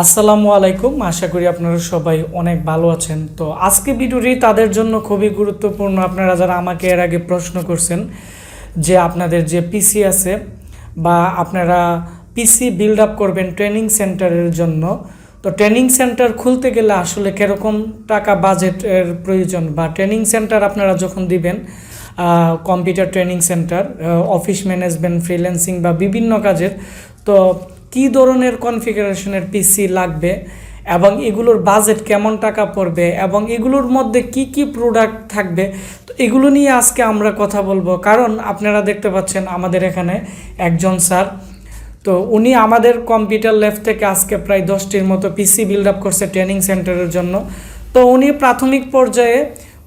আসসালামু আলাইকুম। আশা করি আপনারা সবাই অনেক ভালো আছেন। তো আজকে ভিডিওটি তাদের জন্য খুবই গুরুত্বপূর্ণ, আপনারা যারা আমাকে এর আগে প্রশ্ন করছেন যে আপনাদের যে পিসি আছে বা আপনারা পিসি বিল্ড আপ করবেন ট্রেনিং সেন্টারের জন্য। তো ট্রেনিং সেন্টার খুলতে গেলে আসলে কীরকম টাকা বাজেটের প্রয়োজন, বা ট্রেনিং সেন্টার আপনারা যখন দিবেন, computer training centre, office management, freelancing বা বিভিন্ন কাজের, তো কী ধরনের কনফিগারেশনের পিসি লাগবে এবং এগুলোর বাজেট কেমন টাকা পড়বে এবং এগুলোর মধ্যে কি কি প্রোডাক্ট থাকবে, তো এগুলো নিয়ে আজকে আমরা কথা বলবো। কারণ আপনারা দেখতে পাচ্ছেন আমাদের এখানে একজন স্যার, তো উনি আমাদের কম্পিউটার ল্যাব থেকে আজকে প্রায় 10টির মতো পিসি বিল্ড আপ করছে ট্রেনিং সেন্টারের জন্য। তো উনি প্রাথমিক পর্যায়ে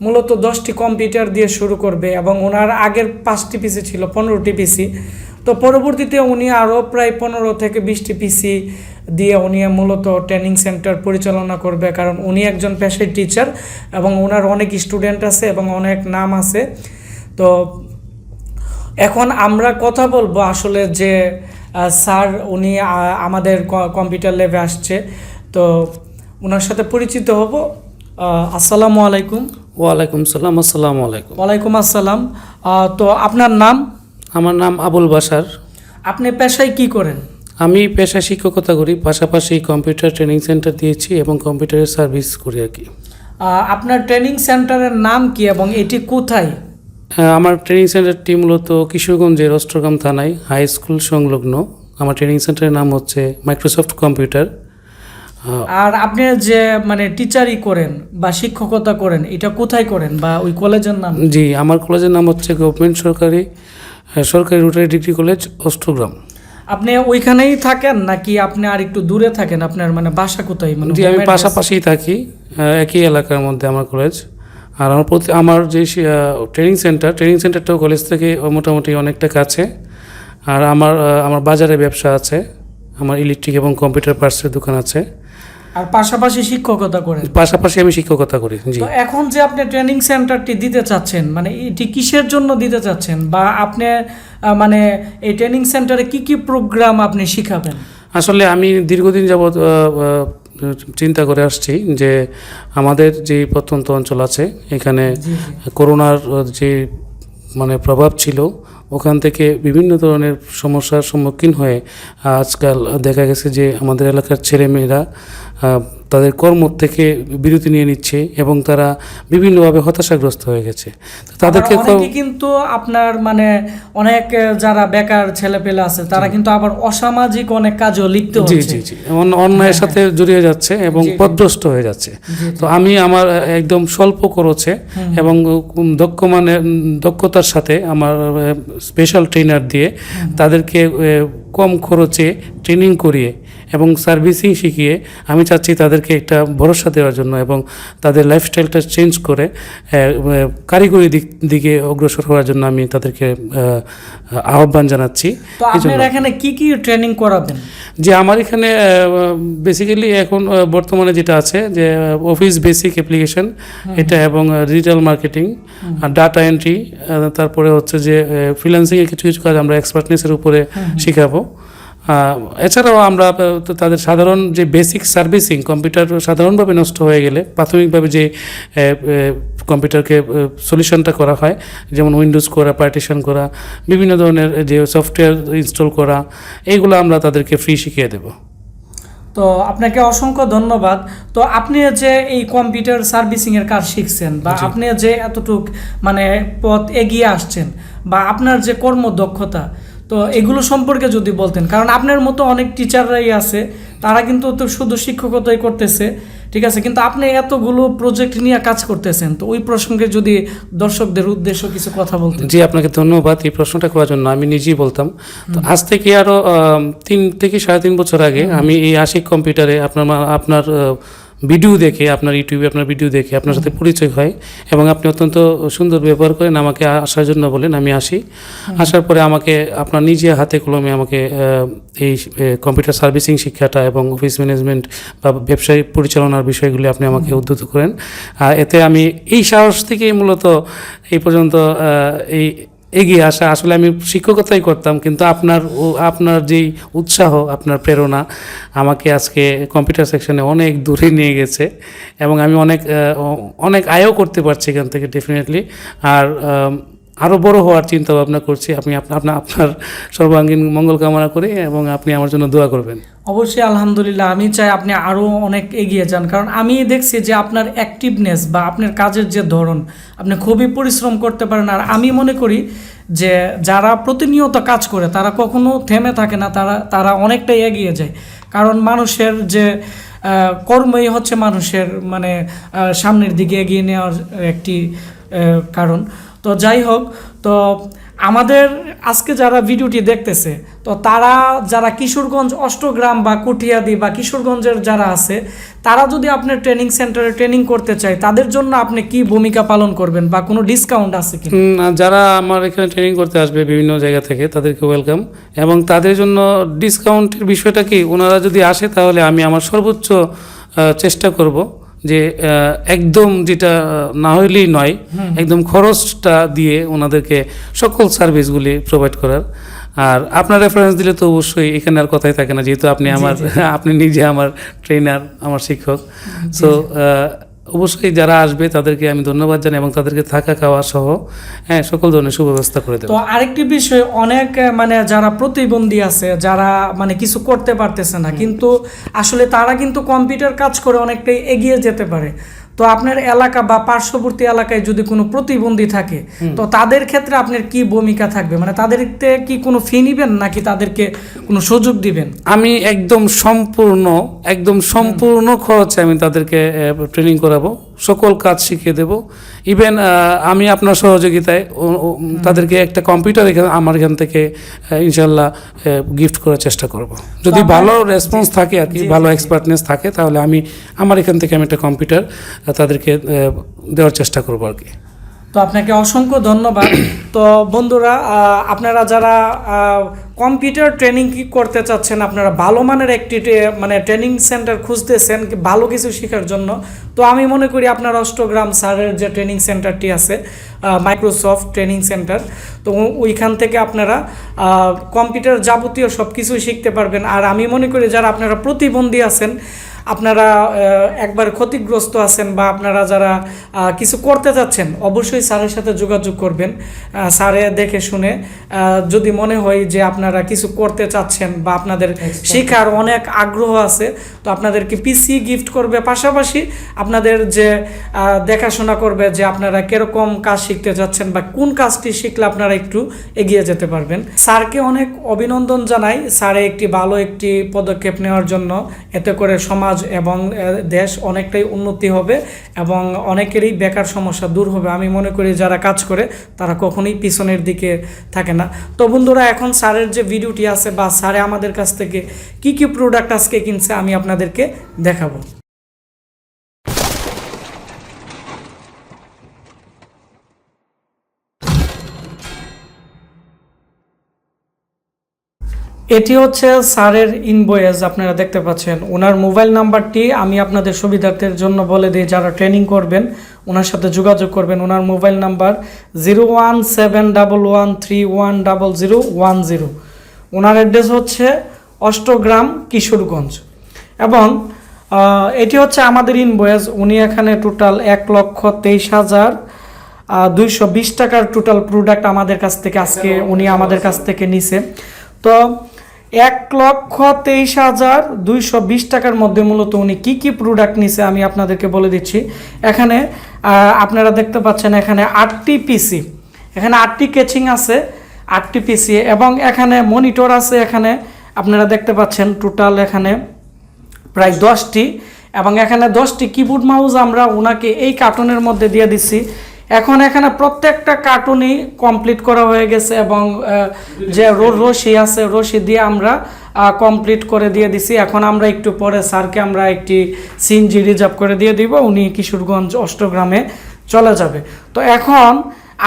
মূলত 10টি কম্পিউটার দিয়ে শুরু করবে এবং ওনার আগের 5টি পিসি ছিল 15টি পিসি। তো পরবর্তীতে উনি আরও প্রায় 15 থেকে 20টি পিসি দিয়ে উনি মূলত ট্রেনিং সেন্টার পরিচালনা করবে, কারণ উনি একজন পেশায় টিচার এবং ওনার অনেক স্টুডেন্ট আছে এবং অনেক নাম আছে। তো এখন আমরা কথা বলবো আসলে যে স্যার উনি আমাদের কম্পিউটার ল্যাবে আসছে, তো ওনার সাথে পরিচিত হব। আসসালামু আলাইকুম। ওয়ালাইকুম সালাম। আসসালামু আলাইকুম। ওয়ালাইকুম আসসালাম। তো আপনার নাম? আমার নাম আবুল বাশার। আপনি পেশায় কি করেন? আমি পেশা শিক্ষকতা করি, পাশাপাশি কম্পিউটার ট্রেনিং সেন্টার দিয়েছি এবং কম্পিউটারের সার্ভিস করি আর কি। আপনার ট্রেনিং সেন্টারের নাম কি এবং এটি কোথায়? আমার ট্রেনিং সেন্টারটি মূলত কিশোরগঞ্জের অষ্টগ্রাম থানায় হাই স্কুল সংলগ্ন। আমার ট্রেনিং সেন্টারের নাম হচ্ছে মাইক্রোসফট কম্পিউটার। আর আপনি যে টিচারই করেন বা শিক্ষকতা করেন, এটা কোথায় করেন বা ওই কলেজের নাম? জি, আমার কলেজের নাম হচ্ছে গভর্নমেন্ট সরকারি রুটারি ডিগ্রি কলেজ অষ্টগ্রাম। আপনি ওইখানেই থাকেন নাকি আপনি আর একটু দূরে থাকেন? আপনার বাসা কোথায়? জি, আমি পাশাপাশিই থাকি, একই এলাকার মধ্যে আমার কলেজ। আর আমার যে ট্রেনিং সেন্টারটাও কলেজ থেকে মোটামুটি অনেকটা কাছে। আর আমার বাজারে ব্যবসা আছে, আমার ইলেকট্রিক এবং কম্পিউটার পার্টসের দোকান আছে। আর পাশাপাশি শিক্ষকতা করেন? পাশাপাশি আমি শিক্ষকতা করি। জি। তো এখন যে আপনি ট্রেনিং সেন্টারটি দিতে চাচ্ছেন, এটি কিসের জন্য দিতে চাচ্ছেন, বা আপনি এই ট্রেনিং সেন্টারে কি কি প্রোগ্রাম আপনি শিখাবেন? আসলে আমি দীর্ঘদিন যাবৎ চিন্তা করে আসছি যে আমাদের যে প্রত্যন্ত অঞ্চল আছে এখানে করোনার যে প্রভাব ছিল, ওখান থেকে বিভিন্ন ধরনের সমস্যার সম্মুখীন হয়ে আজকাল দেখা গেছে যে আমাদের এলাকার ছেলেমেয়েরা তাদের কর্ম থেকে বিরতি নিয়ে নিচ্ছে এবং তারা বিভিন্নভাবে হতাশাগ্রস্ত হয়ে গেছে। তাদেরকে কিন্তু আপনার অনেক যারা বেকার ছেলেপেলে আছে তারা কিন্তু আবার অসামাজিক অনেক কাজও লিপ্ত হচ্ছে। জি জি জি, অন্যায়ের সাথে জড়িয়ে যাচ্ছে এবং পথভ্রষ্ট হয়ে যাচ্ছে। তো আমি আমার একদম স্বল্প খরচে এবং দক্ষতার সাথে আমার স্পেশাল ট্রেনার দিয়ে তাদেরকে কম খরচে ট্রেনিং করিয়ে এবং সার্ভিসিং শিখিয়ে আমি চাচ্ছি তাদেরকে একটা ভরসা দেওয়ার জন্য এবং তাদের লাইফস্টাইলটা চেঞ্জ করে কারিগরি দিকে অগ্রসর হওয়ার জন্য আমি তাদেরকে আহ্বান জানাচ্ছি। তো আপনারা এখানে কি কি ট্রেনিং করাবেন? যে আমার এখানে বেসিক্যালি এখন বর্তমানে যেটা আছে যে অফিস বেসিক অ্যাপ্লিকেশন এটা, এবং ডিজিটাল মার্কেটিং, ডাটা এন্ট্রি, তারপরে হচ্ছে যে ফ্রিল্যান্সিংয়ের কিছু কিছু কাজ আমরা এক্সপার্টনেসের উপরে শেখাবো। এছাড়াও আমরা তাদের সাধারণ যে বেসিক সার্ভিসিং, কম্পিউটার সাধারণভাবে নষ্ট হয়ে গেলে প্রাথমিকভাবে যে কম্পিউটারকে সলিউশনটা করা হয়, যেমন উইন্ডোজ করা, পার্টিশন করা, বিভিন্ন ধরনের যে সফটওয়্যার ইনস্টল করা, এইগুলো আমরা তাদেরকে ফ্রি শিখিয়ে দেব। তো আপনাকে অসংখ্য ধন্যবাদ। তো আপনি যে এই কম্পিউটার সার্ভিসিংয়ের কাজ শিখছেন বা আপনি যে এতটুক পথ এগিয়ে আসছেন বা আপনার যে কর্মদক্ষতা, তো এগুলো সম্পর্কে যদি বলতেন, কারণ আপনার মতো অনেক টিচাররাই আছে তারা কিন্তু তো শুধু শিক্ষকতাই করতেছে, ঠিক আছে, কিন্তু আপনি এতগুলো প্রজেক্ট নিয়ে কাজ করতেছেন, তো ওই প্রসঙ্গে যদি দর্শকদের উদ্দেশ্য কিছু কথা বলতেন। জি, আপনাকে ধন্যবাদ এই প্রশ্নটা করার জন্য। আমি নিজেই বলতাম, তো আজ থেকে আরও 3 থেকে 3.5 বছর আগে আমি এই আশিক কম্পিউটারে আপনার ভিডিও দেখে, আপনার ইউটিউবে আপনার ভিডিও দেখে আপনার সাথে পরিচয় হয় এবং আপনি অত্যন্ত সুন্দর ব্যবহার করেন, আমাকে আসার জন্য বলেন। আমি আসি, আসার পরে আমাকে আপনার নিজে হাতে কলমে আমাকে এই কম্পিউটার সার্ভিসিং শিক্ষাটা এবং অফিস ম্যানেজমেন্ট বা ব্যবসায়ী পরিচালনার বিষয়গুলি আপনি আমাকে উদ্ধৃত করেন। এতে আমি এই সাহস থেকেই মূলত এই পর্যন্ত এই এগিয়ে আসা। আসলে আমি শিক্ষকতাই করতাম, কিন্তু আপনার যেই উৎসাহ, আপনার প্রেরণা আমাকে আজকে কম্পিউটার সেকশনে অনেক দূরে নিয়ে গেছে, এবং আমি অনেক আয়ও করতে পারছি এখান থেকে ডেফিনেটলি। আর আরও বড় হওয়ার চিন্তা ভাবনা করছি। আপনার সর্বাঙ্গীন মঙ্গল কামনা করি, এবং আপনি আমার জন্য দোয়া করবেন। অবশ্যই, আলহামদুলিল্লাহ। আমি চাই আপনি আরও অনেক এগিয়ে যান, কারণ আমি দেখছি যে আপনার অ্যাক্টিভনেস বা আপনার কাজের যে ধরন, আপনি খুবই পরিশ্রম করতে পারেন। আর আমি মনে করি যে যারা প্রতিনিয়ত কাজ করে তারা কখনো থেমে থাকে না, তারা অনেকটাই এগিয়ে যায়। কারণ মানুষের যে কর্মই হচ্ছে মানুষের মানে সামনের দিকে এগিয়ে নেওয়ার একটি কারণ। তো যাই হোক, তো আমাদের আজকে যারা ভিডিওটি দেখতেছে, তো তারা যারা কিশোরগঞ্জ, অষ্টগ্রাম বা কুঠিয়াদি বা কিশোরগঞ্জের যারা আছে, তারা যদি আপনার ট্রেনিং সেন্টারে ট্রেনিং করতে চায়, তাদের জন্য আপনি কি ভূমিকা পালন করবেন বা কোনো ডিসকাউন্ট আছে কি? যারা আমার এখানে ট্রেনিং করতে আসবে বিভিন্ন জায়গা থেকে, তাদেরকে ওয়েলকাম। এবং তাদের জন্য ডিসকাউন্টের বিষয়টা কি, ওনারা যদি আসে তাহলে আমি আমার সর্বোচ্চ চেষ্টা করব যে একদম যেটা না হইলেই নয়, একদম খরচটা দিয়ে ওনাদেরকে সকল সার্ভিসগুলি প্রোভাইড করার। আর আপনার রেফারেন্স দিলে তো অবশ্যই এখানে আর কথাই থাকে না, যেহেতু আপনি নিজে আমার ট্রেনার, আমার শিক্ষক। সো অবশ্যই যারা আসবে তাদেরকে আমি ধন্যবাদ জানাই, এবং তাদেরকে থাকা খাওয়া সহ সকল ধরনের সুব্যবস্থা করে দেবো। তো আরেকটি বিষয়, অনেক মানে যারা প্রতিবন্ধী আছে, যারা মানে কিছু করতে পারতেছে না, কিন্তু আসলে তারা কিন্তু কম্পিউটার কাজ করে অনেকটাই এগিয়ে যেতে পারে। তো আপনার এলাকা বা পার্শ্ববর্তী এলাকায় যদি কোনো প্রতিবন্ধী থাকে, তো তাদের ক্ষেত্রে আপনার কি ভূমিকা থাকবে? মানে তাদেরকে কি কোনো ফি নিবেন, নাকি তাদেরকে কোনো সুযোগ দিবেন? আমি একদম সম্পূর্ণ খরচে আমি তাদেরকে ট্রেনিং করাবো, সকল কাজ শিখিয়ে দেব। ইভেন আমি আপনার সহযোগিতায় তাদেরকে একটা কম্পিউটার আমার এখান থেকে ইনশাল্লাহ গিফট করার চেষ্টা করব। যদি ভালো রেসপন্স থাকে আর কি, ভালো এক্সপার্টনেস থাকে, তাহলে আমার এখান থেকে আমি একটা কম্পিউটার তাদেরকে দেওয়ার চেষ্টা করবো আর কি। তো আপনাকে অসংখ্য ধন্যবাদ। তো বন্ধুরা, আপনারা যারা কম্পিউটার ট্রেনিং করতে চাচ্ছেন, আপনারা ভালো মানের একটি মানে ট্রেনিং সেন্টার খুঁজতেছেন ভালো কিছু শেখার জন্য, তো আমি মনে করি আপনার অষ্টগ্রাম স্যারের যে ট্রেনিং সেন্টারটি আছে, মাইক্রোসফট ট্রেনিং সেন্টার, তো ওইখান থেকে আপনারা কম্পিউটার যাবতীয় সব কিছুই শিখতে পারবেন। আর আমি মনে করি যারা আপনারা প্রতিবন্ধী আছেন, আপনারা একবার ক্ষতিগ্রস্ত আছেন, বা আপনারা যারা কিছু করতে চাচ্ছেন, অবশ্যই স্যারের সাথে যোগাযোগ করবেন। স্যারে দেখে শুনে যদি মনে হয় যে আপনারা কিছু করতে চাচ্ছেন বা আপনাদের শেখার অনেক আগ্রহ আছে, তো আপনাদেরকে পিসি গিফট করবে, পাশাপাশি আপনাদের যে দেখাশোনা করবে যে আপনারা কিরকম কাজ শিখতে যাচ্ছেন বা কোন কাজটি শিখলে আপনারা একটু এগিয়ে যেতে পারবেন। স্যারকে অনেক অভিনন্দন জানাই, স্যারে একটি ভালো একটি পদক্ষেপ নেওয়ার জন্য। এতে করে সমাজ এবং দেশ অনেকটাই উন্নতি হবে, এবং অনেকেরই বেকার সমস্যা দূর হবে। আমি মনে করি যারা কাজ করে তারা কখনোই পিছনের দিকে থাকে না। তো বন্ধুরা, এখন স্যারের যে ভিডিওটি আছে বা স্যারে আমাদের কাছ থেকে কি কি প্রোডাক্ট আজকে কিনছে আমি আপনাদেরকে দেখাবো। এটি হচ্ছে স্যারের ইনভয়েস, আপনারা দেখতে পাচ্ছেন। ওনার মোবাইল নাম্বারটি আমি আপনাদের সুবিধার্থের জন্য বলে দিই, যারা ট্রেনিং করবেন ওনার সাথে যোগাযোগ করবেন। ওনার মোবাইল নাম্বার 01711310010। ওনার অ্যাড্রেস হচ্ছে অষ্টগ্রাম, কিশোরগঞ্জ। এবং এটি হচ্ছে আমাদের ইনভয়েস। উনি এখানে টোটাল 1,23,220 টাকার টোটাল প্রোডাক্ট আমাদের কাছ থেকে আজকে উনি আমাদের কাছ থেকে নিছে। তো 1,23,220 টাকার মধ্যে মূলত উনি কি কি প্রোডাক্ট নিছে আমি আপনাদেরকে বলে দিচ্ছি। এখানে আপনারা দেখতে পাচ্ছেন, এখানে 8টি পিসি, এখানে 8টি কেচিং আছে, 8টি পিসি, এবং এখানে মনিটর আছে। এখানে আপনারা দেখতে পাচ্ছেন টোটাল এখানে প্রায় 10টি, এবং এখানে 10টি কিবোর্ড মাউস আমরা ওনাকে এই কার্টুনের মধ্যে দিয়ে দিচ্ছি। এখন এখানে প্রত্যেকটা কার্টুনই কমপ্লিট করা হয়ে গেছে, এবং যে রশি আছে রশি দিয়ে আমরা কমপ্লিট করে দিয়ে দিছি। এখন আমরা একটু পরে স্যারকে আমরা একটি সিএনজি রিজার্ভ করে দিয়ে দিব, উনি কিশোরগঞ্জ অষ্টগ্রামে চলে যাবে। তো এখন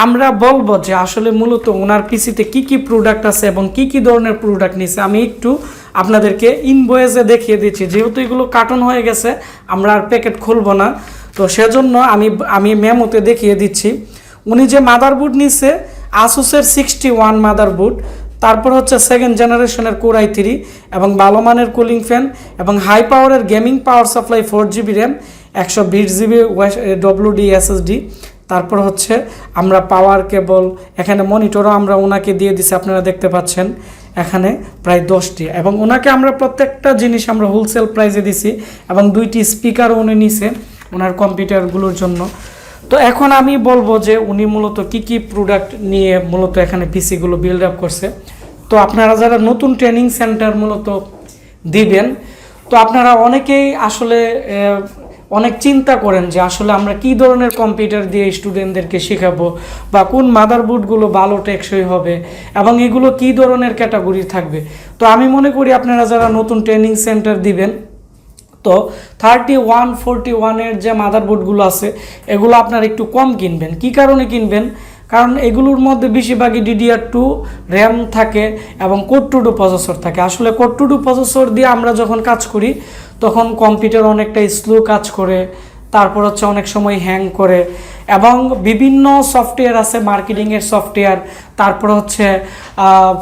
আমরা বলবো যে আসলে মূলত ওনার পিসিতে কি কি প্রোডাক্ট আছে এবং কি কি ধরনের প্রোডাক্ট নিছে আমি একটু আপনাদেরকে ইনভয়েসে দেখিয়ে দিচ্ছি। যেহেতু এগুলো কার্টুন হয়ে গেছে, আমরা আর প্যাকেট খুলবো না, তো সেজন্য আমি মেমোতে দেখিয়ে দিচ্ছি। উনি যে মাদারবোর্ড নিছে আসুসের 61 মাদারবোর্ড, তারপর হচ্ছে সেকেন্ড জেনারেশনের কোর i3 এবং ভালো মানের কুলিং ফ্যান এবং হাই পাওয়ারের gaming power supply 4GB RAM 120GB WD SSD। তারপর হচ্ছে আমরা পাওয়ার কেবল, এখানে মনিটরও আমরা ওনাকে দিয়ে দিছি, আপনারা দেখতে পাচ্ছেন এখানে প্রায় 10টি, এবং ওনাকে আমরা প্রত্যেকটা জিনিস আমরা হোলসেল প্রাইসে দিছি এবং 2টি স্পিকারও উনি নিছে ওনার কম্পিউটারগুলোর জন্য। তো এখন আমি বলবো যে উনি মূলত কি প্রোডাক্ট নিয়ে মূলত এখানে পিসিগুলো বিল্ড আপ করছে। তো আপনারা যারা নতুন ট্রেনিং সেন্টার মূলত দিবেন, তো আপনারা অনেকেই আসলে অনেক চিন্তা করেন যে আসলে আমরা কি ধরনের কম্পিউটার দিয়ে স্টুডেন্টদেরকে শেখাবো বা কোন মাদারবোর্ডগুলো ভালো টেকসই হবে এবং এগুলো কি ধরনের ক্যাটাগরি থাকবে। তো আমি মনে করি আপনারা যারা নতুন ট্রেনিং সেন্টার দিবেন, তো 3141 যে মাদারবোর্ডগুলো আছে এগুলো আপনারা একটু কম কিনবেন। কি কারণে কিনবেন? কারণ এগুলোর মধ্যে বেশিরভাগই DDR2 র্যাম থাকে এবং কোর 2 প্রসেসর থাকে। আসলে কোর 2 প্রসেসর দিয়ে আমরা যখন কাজ করি তখন কম্পিউটার অনেকটা স্লো কাজ করে, তারপর হচ্ছে অনেক সময় হ্যাং করে, এবং বিভিন্ন সফটওয়্যার আছে, মার্কেটিংয়ের সফটওয়্যার, তারপর হচ্ছে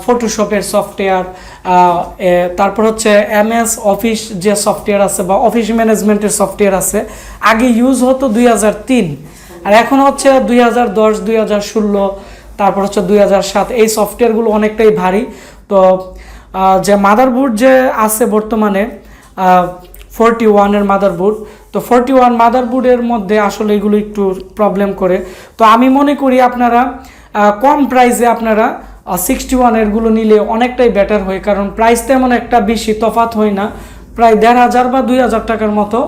ফটোশপের সফটওয়্যার, তারপর হচ্ছে MS অফিস যে সফটওয়্যার আছে বা অফিস ম্যানেজমেন্টের সফটওয়্যার আছে, আগে ইউজ হতো 2003 আর এখন হচ্ছে 2010, 2016, তারপর হচ্ছে 2007। এই সফটওয়্যারগুলো অনেকটাই ভারী। তো যে মাদারবোর্ড যে আছে বর্তমানে 41 মাদারবোর্ড, তো 41 মাদারবোর্ডের মধ্যে আসলে এগুলো একটু প্রবলেম করে। তো আমি মনে করি আপনারা কম প্রাইসে আপনারা 61 এরগুলো নিলে অনেকটাই বেটার হয়, কারণ প্রাইস তেমন একটা বেশি তফাৎ হয় না, প্রায় 1500 বা 2000 টাকার মতো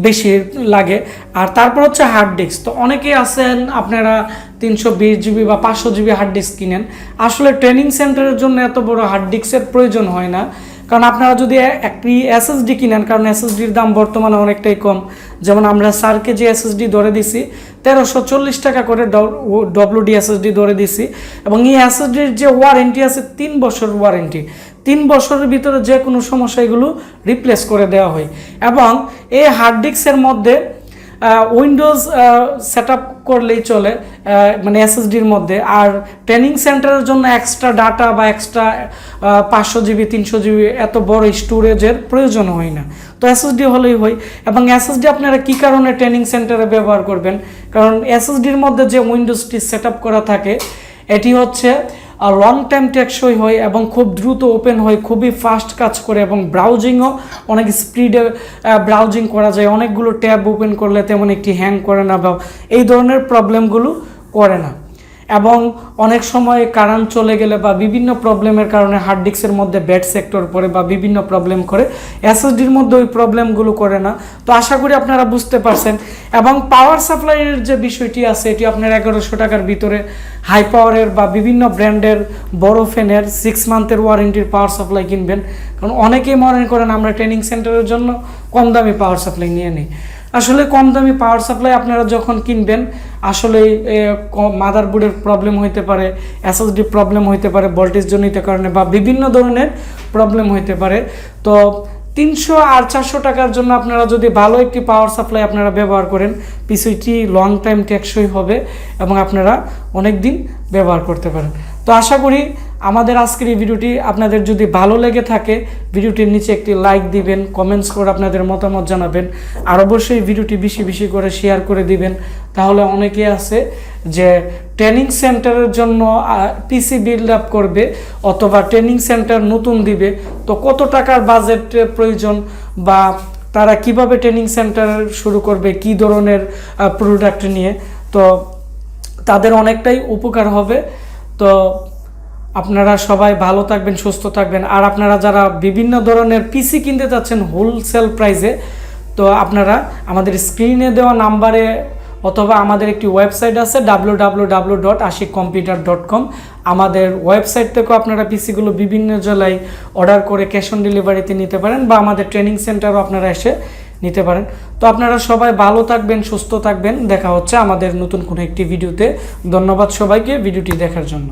বেশি লাগে। আর তারপর হচ্ছে হার্ড ডিস্ক। তো অনেকেই আছেন আপনারা 320GB বা 500GB হার্ড ডিস্ক কিনেন, আসলে ট্রেনিং সেন্টারের জন্য এত বড় হার্ড ডিস্কের প্রয়োজন হয় না। কারণ আপনারা যদি একটি SSD কিনেন, কারণ SSDর দাম বর্তমানে অনেকটাই কম, যেমন আমরা স্যারকে যে SSD ধরে দিছি 1340 টাকা করে WD SSD ধরে দিছি, এবং এই SSDর যে ওয়ারেন্টি আছে 3 বছর ওয়ারেন্টি, 3 বছরের ভিতরে যে কোনো সমস্যা এগুলো রিপ্লেস করে দেওয়া হয়। এবং এই হার্ড ডিস্কের মধ্যে উইন্ডোজ সেট আপ করলেই চলে, মানে SSDর মধ্যে। আর ট্রেনিং সেন্টারের জন্য এক্সট্রা ডাটা বা এক্সট্রা 500GB 300GB এত বড় স্টোরেজের প্রয়োজন হয় না, তো SSD হলেই হয়। এবং SSD আপনারা কী কারণে ট্রেনিং সেন্টারে ব্যবহার করবেন? কারণ SSDর মধ্যে যে উইন্ডোজটি সেট আপ করা থাকে এটি হচ্ছে লং টাইম টেকসই হয় এবং খুব দ্রুত ওপেন হয়, খুবই ফাস্ট কাজ করে, এবং ব্রাউজিংও অনেক স্পিডে ব্রাউজিং করা যায়, অনেকগুলো ট্যাব ওপেন করলে তেমন একটি হ্যাং করে না বা এই ধরনের প্রবলেমগুলো করে না। এবং অনেক সময় কারেন্ট চলে গেলে বা বিভিন্ন প্রবলেমের কারণে হার্ড ডিস্কের মধ্যে ব্যাড সেক্টর পড়ে বা বিভিন্ন প্রবলেম করে, SSDর মধ্যে ওই প্রবলেমগুলো করে না। তো আশা করি আপনারা বুঝতে পারছেন। এবং পাওয়ার সাপ্লাইয়ের যে বিষয়টি আছে এটি আপনার 1100 টাকার ভিতরে হাই পাওয়ারের বা বিভিন্ন ব্র্যান্ডের বড় ফ্যানের 6 মান্থের ওয়ারেন্টির পাওয়ার সাপ্লাই কিনবেন। কারণ অনেকেই মনে করেন আমরা ট্রেনিং সেন্টারের জন্য কম দামি পাওয়ার সাপ্লাই নিয়ে নিই। আসলে কম দামি পাওয়ার সাপ্লাই আপনারা যখন কিনবেন, আসলে মাদারবোর্ডের প্রবলেম হইতে পারে, SSD প্রবলেম হইতে পারে ভোল্টেজ জনিত কারণে, বা বিভিন্ন ধরনের প্রবলেম হইতে পারে। তো 300 আর 400 টাকার জন্য আপনারা যদি ভালো একটি পাওয়ার সাপ্লাই আপনারা ব্যবহার করেন, পিসিটি লং টাইম টেকসই হবে এবং আপনারা অনেক দিন ব্যবহার করতে পারেন। তো আশা করি আমাদের আজকের এই ভিডিওটি আপনাদের যদি ভালো লেগে থাকে, ভিডিওটির নিচে একটি লাইক দিবেন, কমেন্টস করে আপনাদের মতামত জানাবেন, আর অবশ্যই ভিডিওটি বেশি বেশি করে শেয়ার করে দিবেন। তাহলে অনেকে আছে যে ট্রেনিং সেন্টারের জন্য পিসি বিল্ড আপ করবে অথবা ট্রেনিং সেন্টার নতুন দিবে, তো কত টাকার বাজেটের প্রয়োজন বা তারা কিভাবে ট্রেনিং সেন্টার শুরু করবে, কি ধরনের প্রোডাক্ট নিয়ে, তো তাদের অনেকটাই উপকার হবে। তো আপনারা সবাই ভালো থাকবেন, সুস্থ থাকবেন। আর আপনারা যারা বিভিন্ন ধরনের পিসি কিনতে চাচ্ছেন হোলসেল প্রাইসে, তো আপনারা আমাদের স্ক্রিনে দেওয়া নাম্বারে অথবা আমাদের একটি ওয়েবসাইট আছে www.ashikcomputer.com, আমাদের ওয়েবসাইট থেকেও আপনারা পিসিগুলো বিভিন্ন জেলায় অর্ডার করে ক্যাশ অন ডেলিভারিতে নিতে পারেন, বা আমাদের ট্রেনিং সেন্টারও আপনারা এসে নিতে পারেন। তো আপনারা সবাই ভালো থাকবেন, সুস্থ থাকবেন। দেখা হচ্ছে আমাদের নতুন কোনো একটি ভিডিওতে। ধন্যবাদ সবাইকে ভিডিওটি দেখার জন্য।